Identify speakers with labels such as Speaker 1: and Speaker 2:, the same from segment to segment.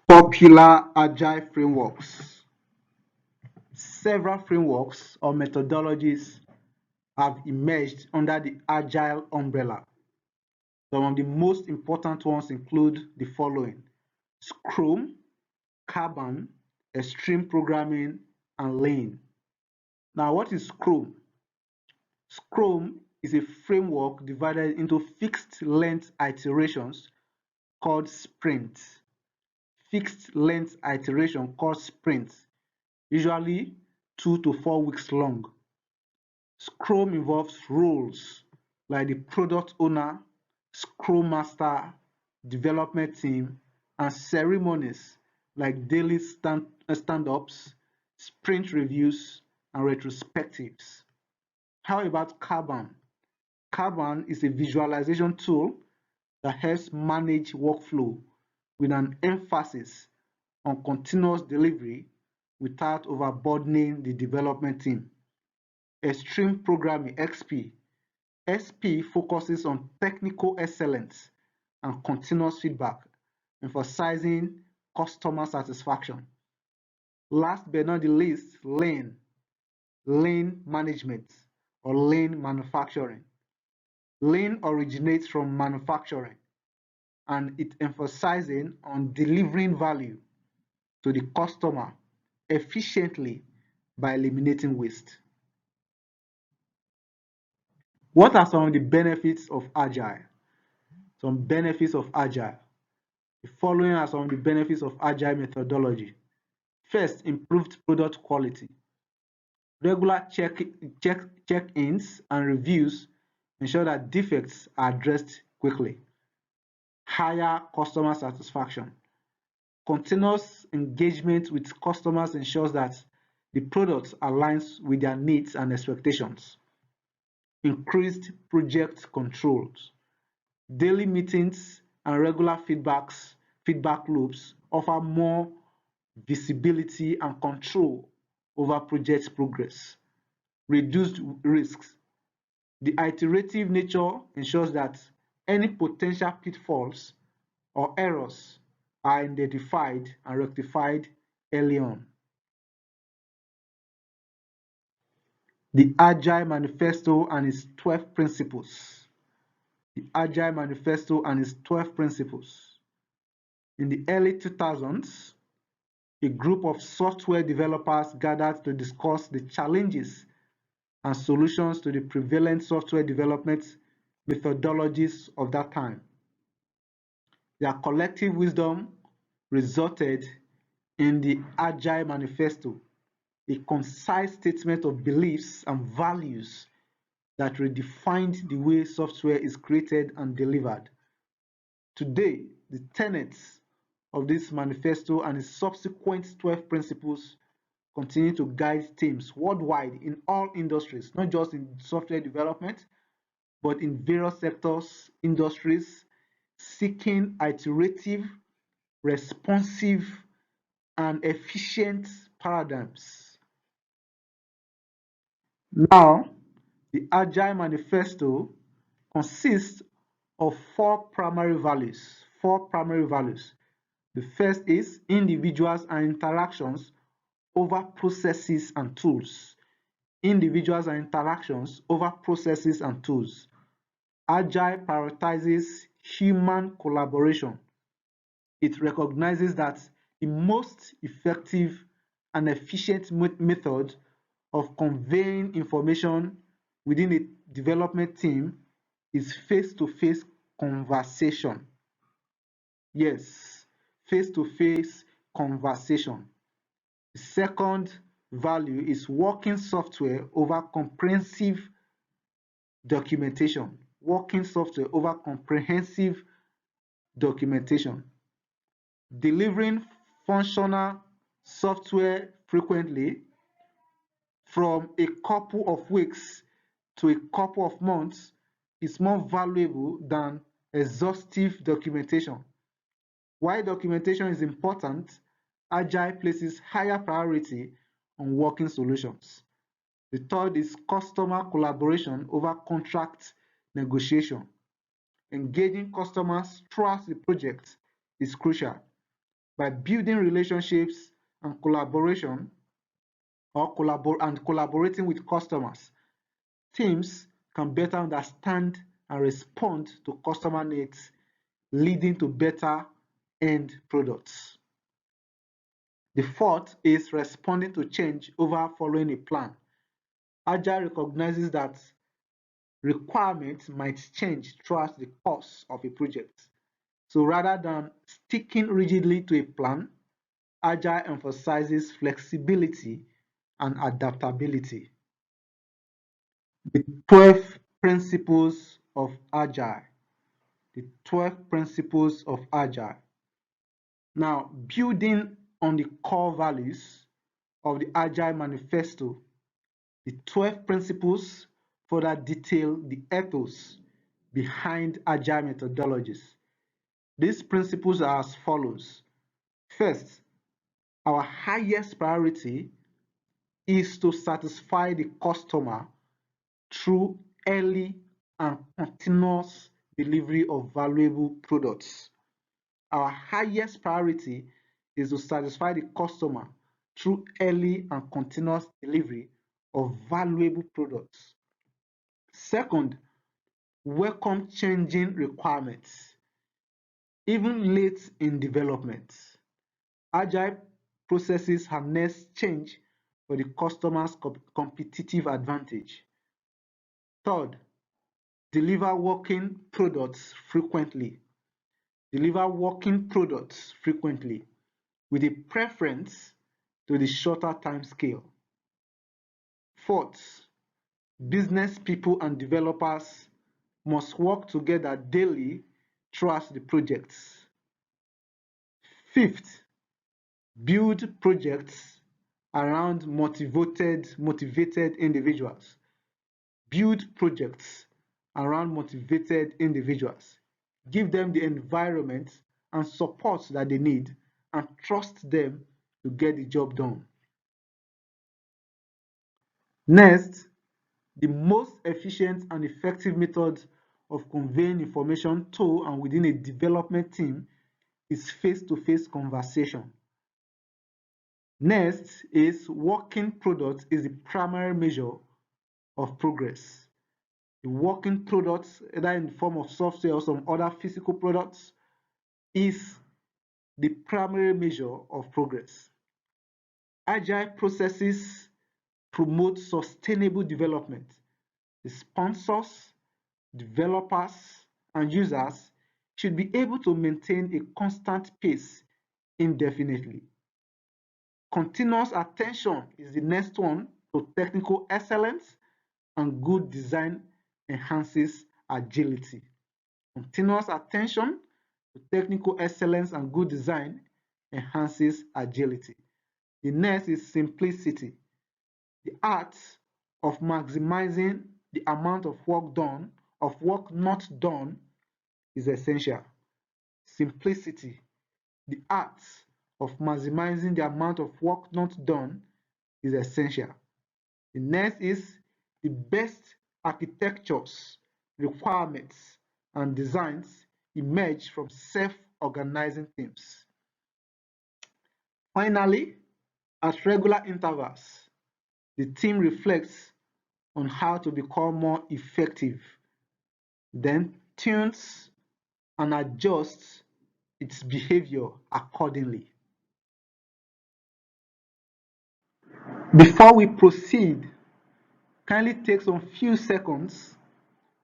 Speaker 1: Popular Agile frameworks. Several frameworks or methodologies have emerged under the Agile umbrella. Some of the most important ones include the following: Scrum, Kanban, Extreme Programming, and Lean. Now, what is Scrum? Scrum is a framework divided into fixed length iterations called sprints. Fixed length iteration called sprints, usually 2 to 4 weeks long. Scrum involves roles like the product owner, Scrum Master, development team, and ceremonies like daily stand-ups, sprint reviews, and retrospectives. How about Kanban? Kanban is a visualization tool that helps manage workflow with an emphasis on continuous delivery without overburdening the development team. Extreme Programming (XP). XP focuses on technical excellence and continuous feedback, emphasizing customer satisfaction. Last but not the least, Lean. Lean management or lean manufacturing. Lean originates from manufacturing and it emphasizing on delivering value to the customer efficiently by eliminating waste. What are some of the benefits of Agile? Some benefits of Agile. The following are some of the benefits of Agile methodology. First, improved product quality. Regular check-ins and reviews ensure that defects are addressed quickly. Higher customer satisfaction. Continuous engagement with customers ensures that the product aligns with their needs and expectations. Increased project controls. Daily meetings and regular feedback loops offer more visibility and control over project progress. Reduced risks. The iterative nature ensures that any potential pitfalls or errors are identified and rectified early on. The Agile Manifesto and its 12 principles. The Agile Manifesto and its 12 principles. In the early 2000s, a group of software developers gathered to discuss the challenges and solutions to the prevalent software development methodologies of that time. Their collective wisdom resulted in the Agile Manifesto, a concise statement of beliefs and values that redefined the way software is created and delivered. Today, the tenets of this manifesto and its subsequent 12 principles continue to guide teams worldwide in all industries, not just in software development, but in various sectors, industries, seeking iterative, responsive, and efficient paradigms. Now, the Agile Manifesto consists of four primary values. Four primary values. The first is individuals and interactions over processes and tools. Individuals and interactions over processes and tools. Agile prioritizes human collaboration. It recognizes that the most effective and efficient method of conveying information within a development team is face-to-face conversation. Yes, face-to-face conversation. The second value is working software over comprehensive documentation. Working software over comprehensive documentation. Delivering functional software frequently from a couple of weeks to a couple of months is more valuable than exhaustive documentation. While documentation is important, Agile places higher priority on working solutions. The third is customer collaboration over contract negotiation. Engaging customers throughout the project is crucial. By building relationships and collaboration and collaborating with customers, teams can better understand and respond to customer needs, leading to better end products. The fourth is responding to change over following a plan. Agile recognizes that requirements might change throughout the course of a project. So rather than sticking rigidly to a plan, Agile emphasizes flexibility and adaptability. The 12 principles of Agile. The 12 principles of Agile. Now, building on the core values of the Agile Manifesto, the 12 principles further detail the ethos behind Agile methodologies. These principles are as follows. First, our highest priority is to satisfy the customer through early and continuous delivery of valuable products. Our highest priority is to satisfy the customer through early and continuous delivery of valuable products. Second, welcome changing requirements. Even late in development, Agile processes harness change for the customer's competitive advantage. Third, deliver working products frequently. Deliver working products frequently with a preference to the shorter time scale. Fourth, business people and developers must work together daily throughout the projects. Fifth, build projects around motivated individuals. Build projects around motivated individuals. Give them the environment and support that they need and trust them to get the job done. Next, the most efficient and effective method of conveying information to and within a development team is face-to-face conversation. Next is working product is the primary measure of progress. The working products, either in the form of software or some other physical products, is the primary measure of progress. Agile processes promote sustainable development. The sponsors, developers, and users should be able to maintain a constant pace indefinitely. Continuous attention is the next one to technical excellence, and good design enhances agility. Continuous attention to technical excellence and good design enhances agility. The next is simplicity. The art of maximizing the amount of work not done is essential. Simplicity. The art of maximizing the amount of work not done is essential. The next is the best architectures, requirements, and designs emerge from self-organizing teams. Finally, at regular intervals, the team reflects on how to become more effective, then tunes and adjusts its behavior accordingly. Before we proceed, kindly take some few seconds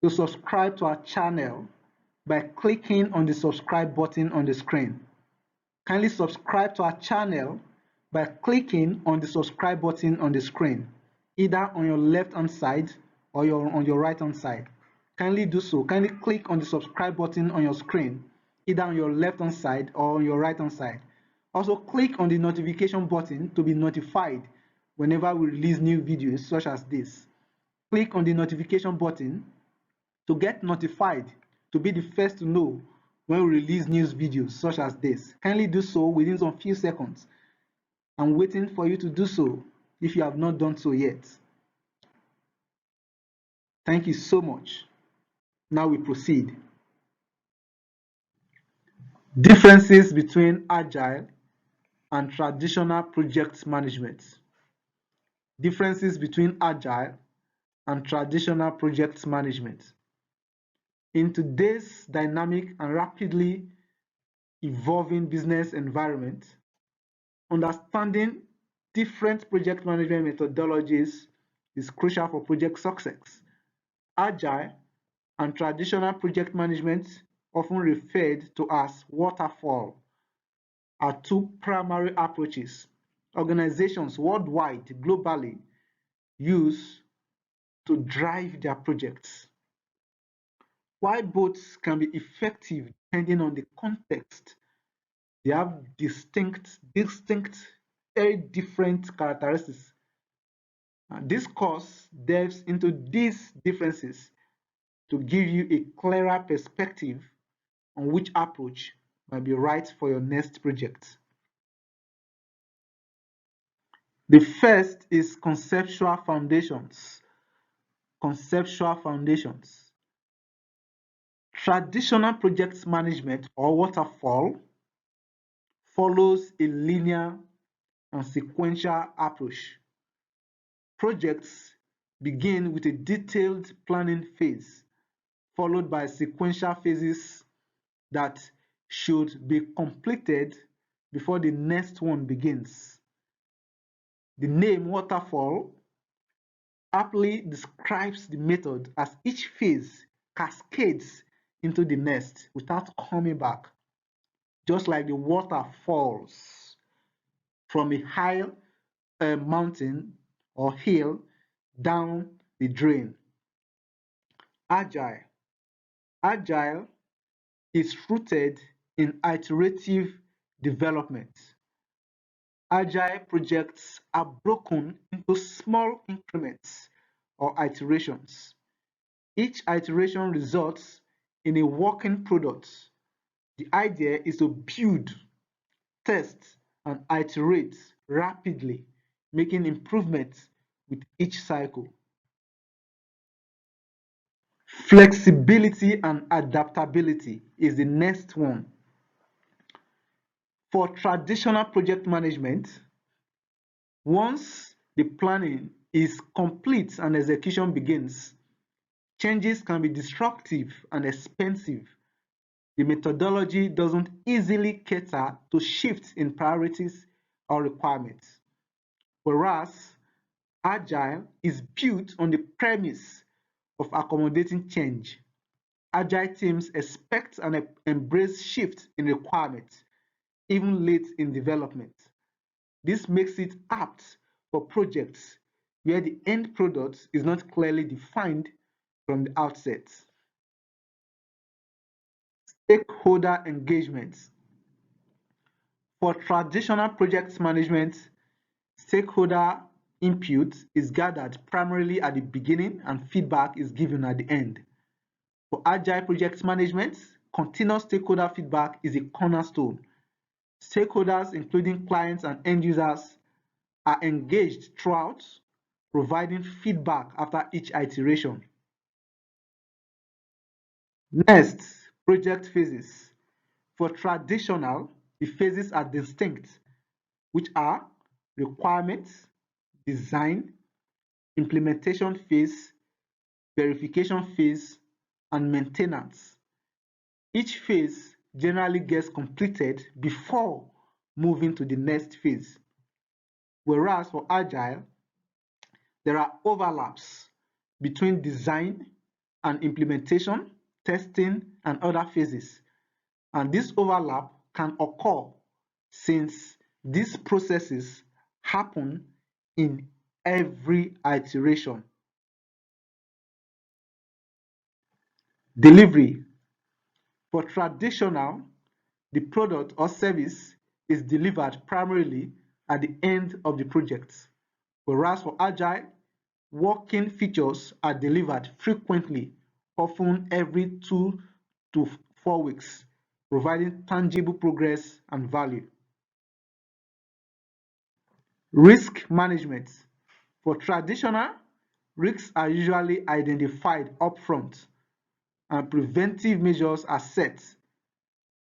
Speaker 1: to subscribe to our channel by clicking on the subscribe button on the screen. Kindly subscribe to our channel by clicking on the subscribe button on the screen, either on your left hand side or on your right hand side. Kindly do so. Kindly click on the subscribe button on your screen, either on your left hand side or on your right hand side. Also click on the notification button to be notified whenever we release new videos such as this. Click on the notification button to get notified, to be the first to know when we release news videos such as this. Kindly do so within some few seconds. I'm waiting for you to do so if you have not done so yet. Thank you so much. Now we proceed. Differences between Agile and traditional project management. Differences between Agile and traditional project management. In today's dynamic and rapidly evolving business environment, understanding different project management methodologies is crucial for project success. Agile and traditional project management, often referred to as waterfall, are two primary approaches organizations worldwide, globally, use to drive their projects. While both can be effective depending on the context, they have distinct, very different characteristics. This course delves into these differences to give you a clearer perspective on which approach might be right for your next project. The first is conceptual foundations. Conceptual foundations. Traditional project management or waterfall follows a linear and sequential approach. Projects begin with a detailed planning phase, followed by sequential phases that should be completed before the next one begins. The name waterfall aptly describes the method as each phase cascades into the next without coming back, just like the water falls from a high mountain or hill down the drain. Agile. Agile is rooted in iterative development. Agile projects are broken into small increments or iterations. Each iteration results in a working product. The idea is to build, test, and iterate rapidly, making improvements with each cycle. Flexibility and adaptability is the next one. For traditional project management, once the planning is complete and execution begins, changes can be disruptive and expensive. The methodology doesn't easily cater to shifts in priorities or requirements. Whereas Agile is built on the premise of accommodating change. Agile teams expect and embrace shifts in requirements, even late in development. This makes it apt for projects where the end product is not clearly defined from the outset. Stakeholder engagement. For traditional project management, stakeholder input is gathered primarily at the beginning and feedback is given at the end. For Agile project management, continuous stakeholder feedback is a cornerstone. Stakeholders, including clients and end users, are engaged throughout, providing feedback after each iteration. Next, project phases. For traditional, the phases are distinct, which are requirements, design, implementation phase, verification phase, and maintenance. Each phase generally gets completed before moving to the next phase. Whereas for Agile, there are overlaps between design and implementation, testing, and other phases. And this overlap can occur since these processes happen in every iteration. Delivery. For traditional, the product or service is delivered primarily at the end of the project, whereas for Agile, working features are delivered frequently, often every 2 to 4 weeks, providing tangible progress and value. Risk management. For traditional, risks are usually identified upfront and preventive measures are set.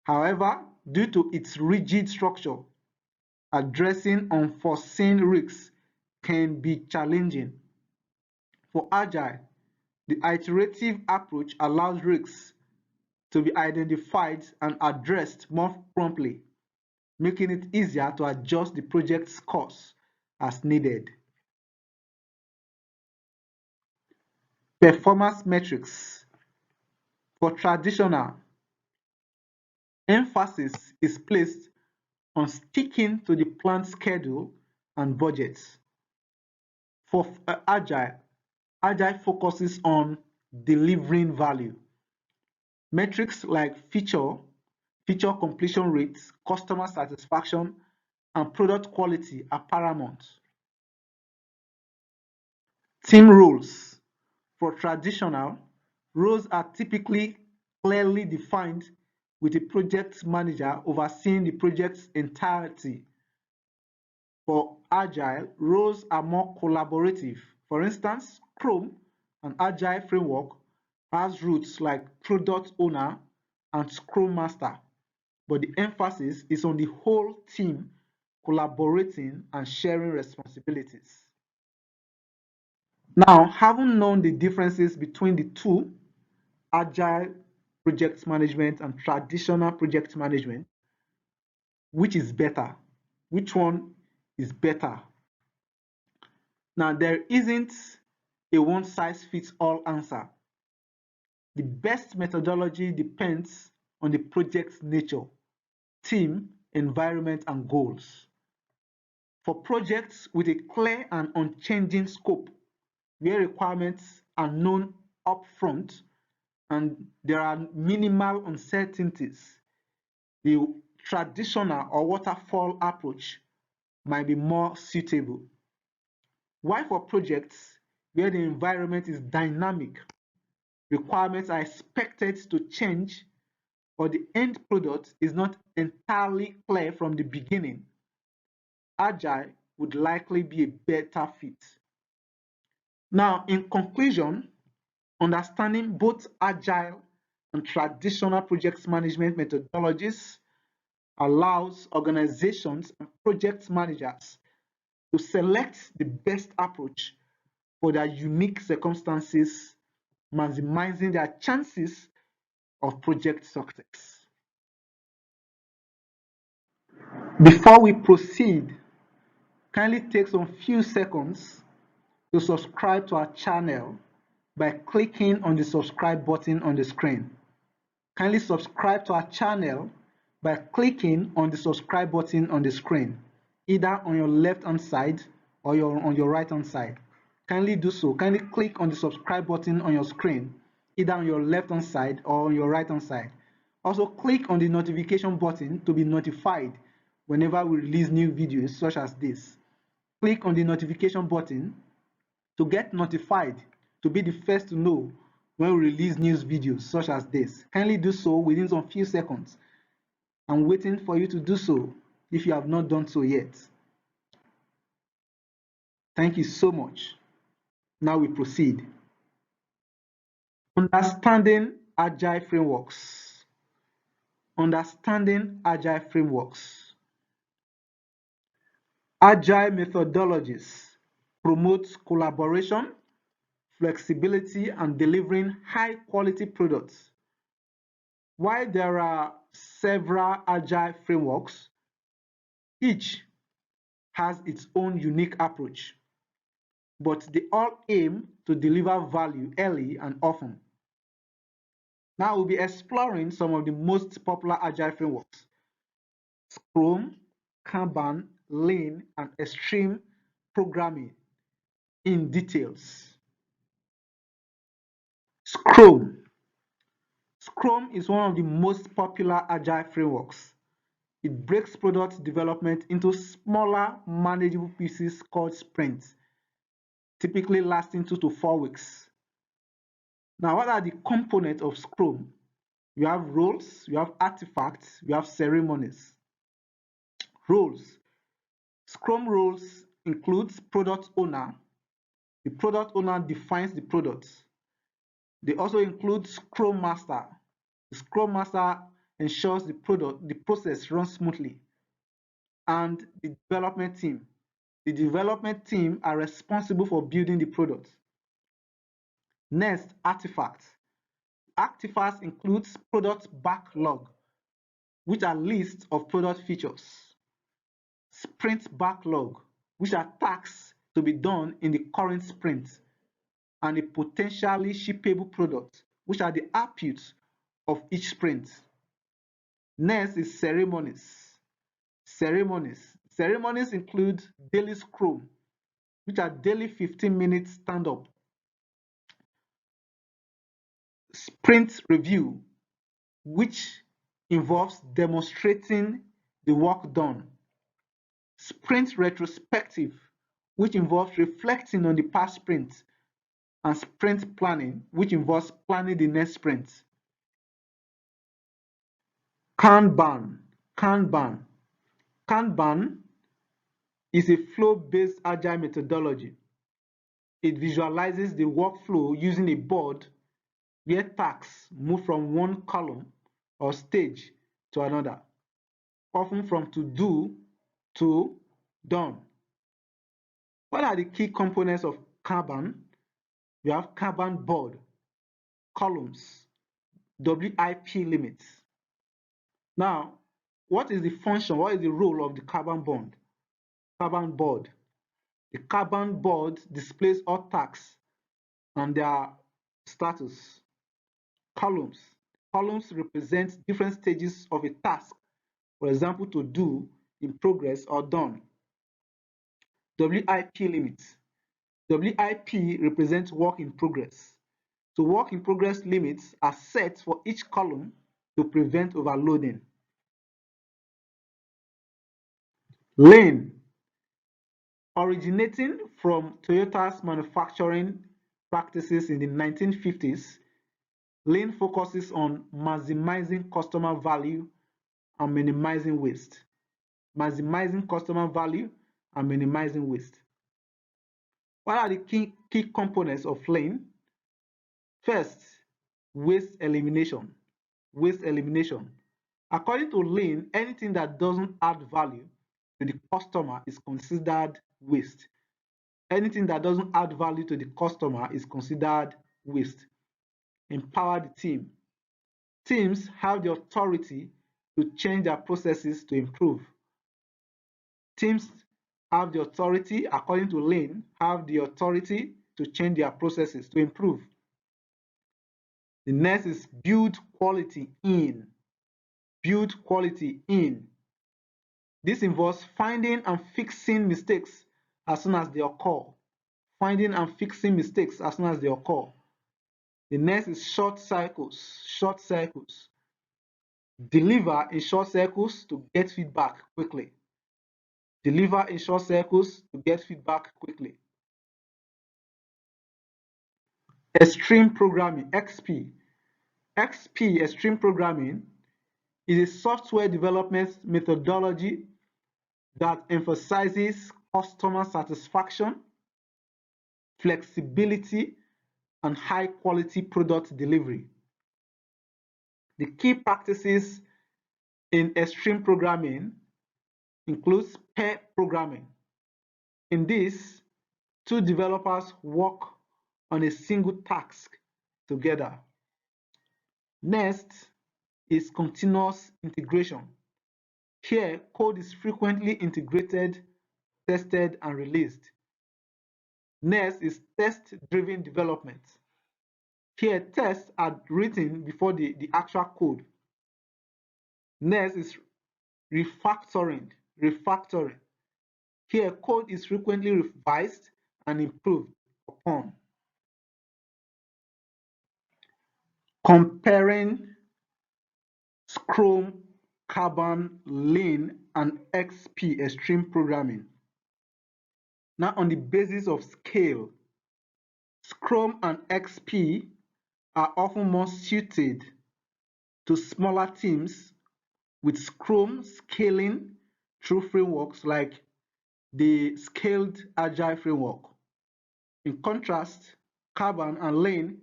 Speaker 1: However, due to its rigid structure, addressing unforeseen risks can be challenging. For Agile, the iterative approach allows risks to be identified and addressed more promptly, making it easier to adjust the project's course as needed. Performance metrics. For traditional, emphasis is placed on sticking to the planned schedule and budgets. For Agile focuses on delivering value. Metrics like feature completion rates, customer satisfaction, and product quality are paramount. Team roles. For traditional, roles are typically clearly defined with a project manager overseeing the project's entirety. For Agile, roles are more collaborative. For instance, Scrum, an Agile framework, has roots like product owner and Scrum master, but the emphasis is on the whole team collaborating and sharing responsibilities. Now, having known the differences between the two, Agile project management and traditional project management, which is better? Which one is better? Now, there isn't a one-size-fits-all answer. The best methodology depends on the project's nature, team, environment, and goals. For projects with a clear and unchanging scope, where requirements are known upfront and there are minimal uncertainties, the traditional or waterfall approach might be more suitable. While for projects where the environment is dynamic, requirements are expected to change, or the end product is not entirely clear from the beginning, Agile would likely be a better fit. Now, in conclusion, understanding both Agile and traditional project management methodologies allows organizations and project managers to select the best approach for their unique circumstances, maximizing their chances of project success. Before we proceed, kindly take some few seconds to subscribe to our channel by clicking on the subscribe button on the screen. Kindly subscribe to our channel by clicking on the subscribe button on the screen, either on your left hand side or on your right hand side. Kindly do so. Kindly click on the subscribe button on your screen, either on your left hand side or on your right hand side. Also, click on the notification button to be notified whenever we release new videos such as this. Click on the notification button to get notified, to be the first to know when we release news videos such as this. Kindly do so within some few seconds. I'm waiting for you to do so if you have not done so yet. Thank you so much. Now we proceed. Understanding Agile frameworks. Understanding Agile frameworks. Agile methodologies promote collaboration, flexibility, and delivering high-quality products. While there are several Agile frameworks, each has its own unique approach, but they all aim to deliver value early and often. Now we'll be exploring some of the most popular Agile frameworks: Scrum, Kanban, Lean, and Extreme Programming in details. Scrum. Scrum is one of the most popular Agile frameworks. It breaks product development into smaller, manageable pieces called sprints, typically lasting 2 to 4 weeks. Now, what are the components of Scrum? You have roles, you have artifacts, you have ceremonies. Roles. Scrum roles includes product owner. The product owner defines the product. They also include Scrum Master. The Scrum Master ensures the process runs smoothly. and the development team. The development team are responsible for building the product. Next, artifacts. Artifacts includes product backlog, which are lists of product features. Sprint backlog, which are tasks to be done in the current sprint, and a potentially shippable product, which are the outputs of each sprint. Next is ceremonies. Ceremonies include daily Scrum, which are daily 15-minute stand-up, sprint review, which involves demonstrating the work done, sprint retrospective, which involves reflecting on the past sprint, and sprint planning, which involves planning the next sprint. Kanban. Kanban. Kanban is a flow-based agile methodology. It visualizes the workflow using a board where tasks move from one column or stage to another, often from to do to done. What are the key components of Kanban? We have Kanban board, columns, WIP limits. Now, what is the function? What is the role of the Kanban board? Kanban board. The Kanban board displays all tasks and their status. Columns. Columns represent different stages of a task, for example, to do, in progress, or done. WIP limits. WIP represents work in progress. So work in progress limits are set for each column to prevent overloading. Lean. Originating from Toyota's manufacturing practices in the 1950s, Lean focuses on maximizing customer value and minimizing waste. Maximizing customer value and minimizing waste. What are the key components of Lean? First, waste elimination. Waste elimination. According to Lean, anything that doesn't add value to the customer is considered waste. Anything that doesn't add value to the customer is considered waste. Empower the team. Teams have the authority to change their processes to improve. Teams have the authority, according to Lean, have the authority to change their processes to improve. The next is build quality in. Build quality in. This involves finding and fixing mistakes as soon as they occur. Finding and fixing mistakes as soon as they occur. The next is short cycles. Short cycles. Deliver in short cycles to get feedback quickly. Deliver in short cycles to get feedback quickly. Extreme programming, XP. XP, extreme programming, is a software development methodology that emphasizes customer satisfaction, flexibility, and high-quality product delivery. The key practices in extreme programming includes pair programming. In this, two developers work on a single task together. Next is continuous integration. Here, code is frequently integrated, tested, and released. Next is test-driven development. Here, tests are written before the actual code. Next is refactoring. Refactoring. Here, code is frequently revised and improved upon. Comparing Scrum, Kanban, Lean, and XP extreme programming. Now, on the basis of scale, Scrum and XP are often more suited to smaller teams, with Scrum scaling through frameworks like the Scaled Agile framework. In contrast, Kanban and Lean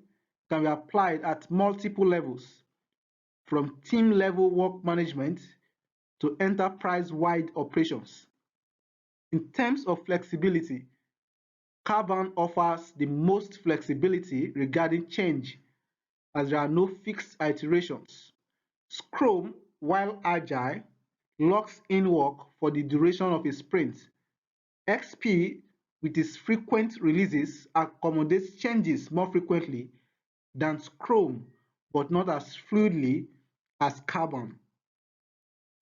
Speaker 1: can be applied at multiple levels, from team-level work management to enterprise-wide operations. In terms of flexibility, Kanban offers the most flexibility regarding change as there are no fixed iterations. Scrum, while agile, locks in work for the duration of a sprint. XP, with its frequent releases, accommodates changes more frequently than Scrum, but not as fluidly as Kanban.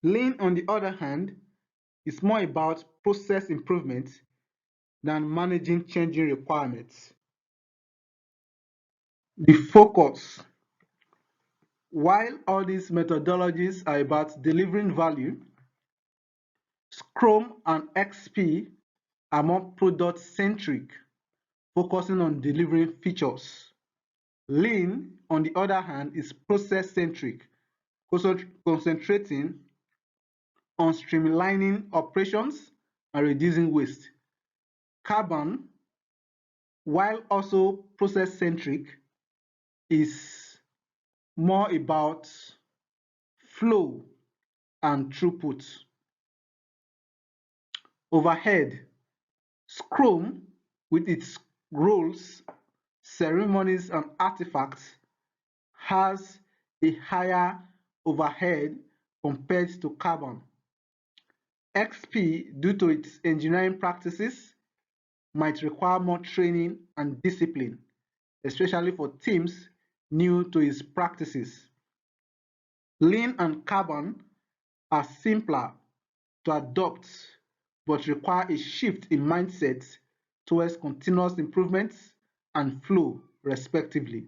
Speaker 1: Lean, on the other hand, is more about process improvement than managing changing requirements. The focus. While all these methodologies are about delivering value, Scrum and XP are more product-centric, focusing on delivering features. Lean, on the other hand, is process-centric, concentrating on streamlining operations and reducing waste. Kanban, while also process-centric, is more about flow and throughput. Overhead. Scrum, with its roles, ceremonies, and artifacts, has a higher overhead compared to Kanban. XP, due to its engineering practices, might require more training and discipline, especially for teams new to its practices. Lean and Kanban are simpler to adopt but require a shift in mindset towards continuous improvements and flow, respectively.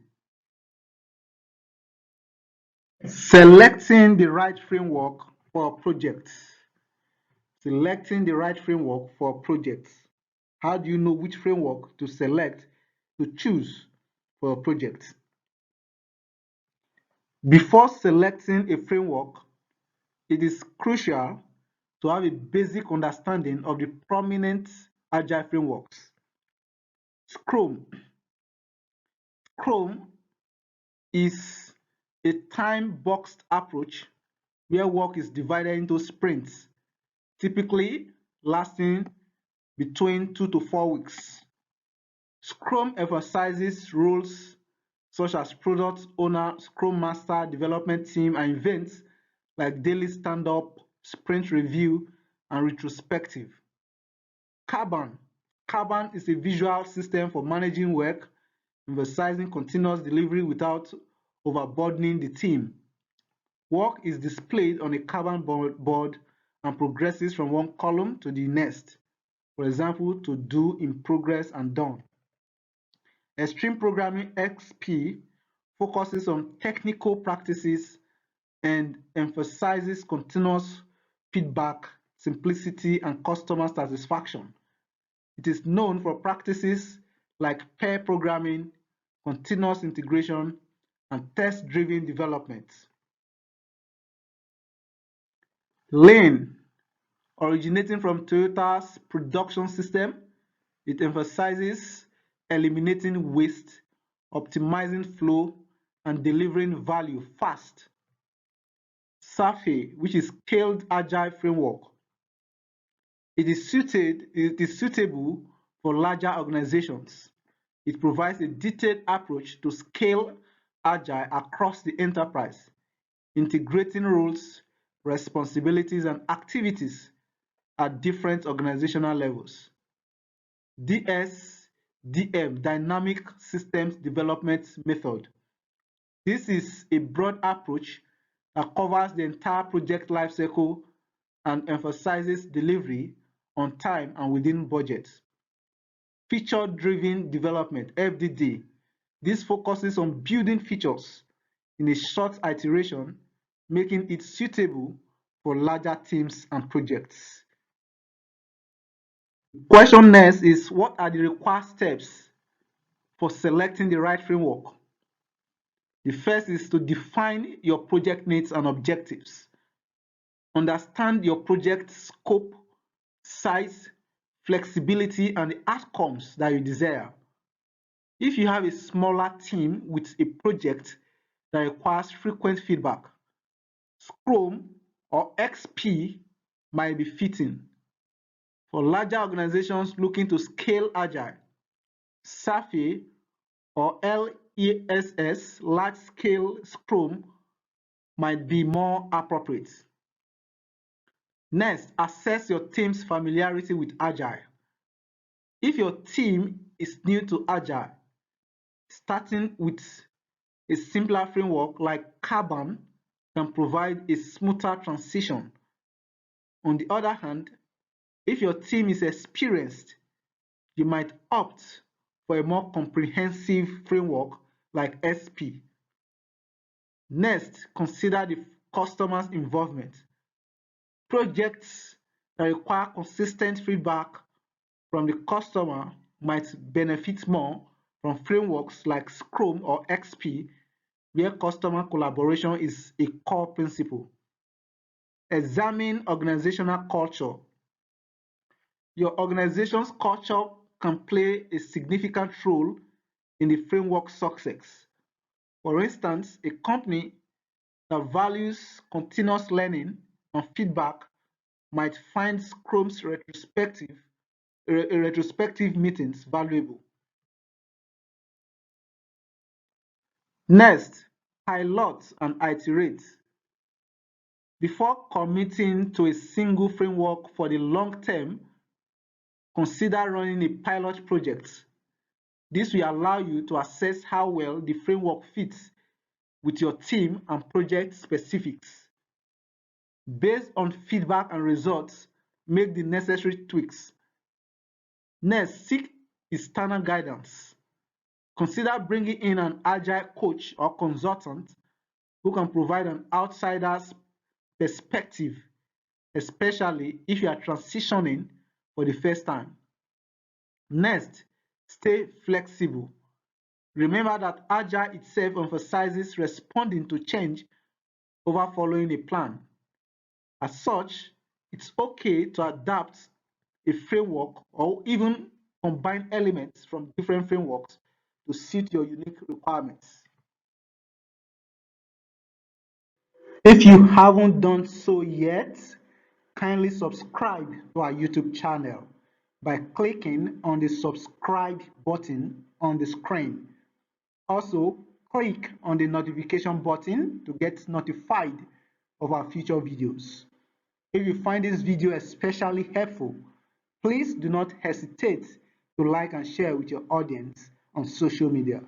Speaker 1: Selecting the right framework for projects. Selecting the right framework for projects. How do you know which framework to select, to choose for a project? Before selecting a framework, it is crucial to have a basic understanding of the prominent agile frameworks. Scrum. Scrum is a time-boxed approach where work is divided into sprints, typically lasting between 2 to 4 weeks. Scrum emphasizes roles such as product owner, Scrum master, development team, and events like daily stand-up, sprint review, and retrospective. Kanban. Kanban is a visual system for managing work, emphasizing continuous delivery without overburdening the team. Work is displayed on a Kanban board and progresses from one column to the next. For example, to do, in progress, and done. Extreme Programming XP focuses on technical practices and emphasizes continuous feedback, simplicity, and customer satisfaction. It is known for practices like pair programming, continuous integration, and test-driven development. Lean, originating from Toyota's production system, it emphasizes eliminating waste, optimizing flow, and delivering value fast. SAFe, which is Scaled Agile Framework, it is suitable for larger organizations. It provides a detailed approach to scale Agile across the enterprise, integrating roles, responsibilities, and activities at different organizational levels. DSDM, Dynamic Systems Development Method. This is a broad approach that covers the entire project lifecycle and emphasizes delivery on time and within budget. Feature-driven development, FDD. This focuses on building features in a short iteration, making it suitable for larger teams and projects. The question next is, what are the required steps for selecting the right framework? The first is to define your project needs and objectives. Understand your project scope, size, flexibility, and the outcomes that you desire. If you have a smaller team with a project that requires frequent feedback, Scrum or XP might be fitting. For larger organizations looking to scale Agile, SAFe or LESS, large scale Scrum, might be more appropriate. Next, assess your team's familiarity with Agile. If your team is new to Agile, starting with a simpler framework like Kanban can provide a smoother transition. On the other hand, if your team is experienced, you might opt for a more comprehensive framework like SP. Next, consider the customer's involvement. Projects that require consistent feedback from the customer might benefit more from frameworks like Scrum or XP, where customer collaboration is a core principle. Examine organizational culture. Your organization's culture can play a significant role in the framework's success. For instance, a company that values continuous learning and feedback might find Scrum's retrospective meetings valuable. Next, pilot and iterate. Before committing to a single framework for the long term, consider running a pilot project. This will allow you to assess how well the framework fits with your team and project specifics. Based on feedback and results, make the necessary tweaks. Next, seek external guidance. Consider bringing in an agile coach or consultant who can provide an outsider's perspective, especially if you are transitioning for the first time. Next, stay flexible. Remember that Agile itself emphasizes responding to change over following a plan. As such, it's okay to adapt a framework or even combine elements from different frameworks to suit your unique requirements. If you haven't done so yet, kindly subscribe to our YouTube channel by clicking on the subscribe button on the screen. Also, click on the notification button to get notified of our future videos. If you find this video especially helpful, please do not hesitate to like and share with your audience on social media.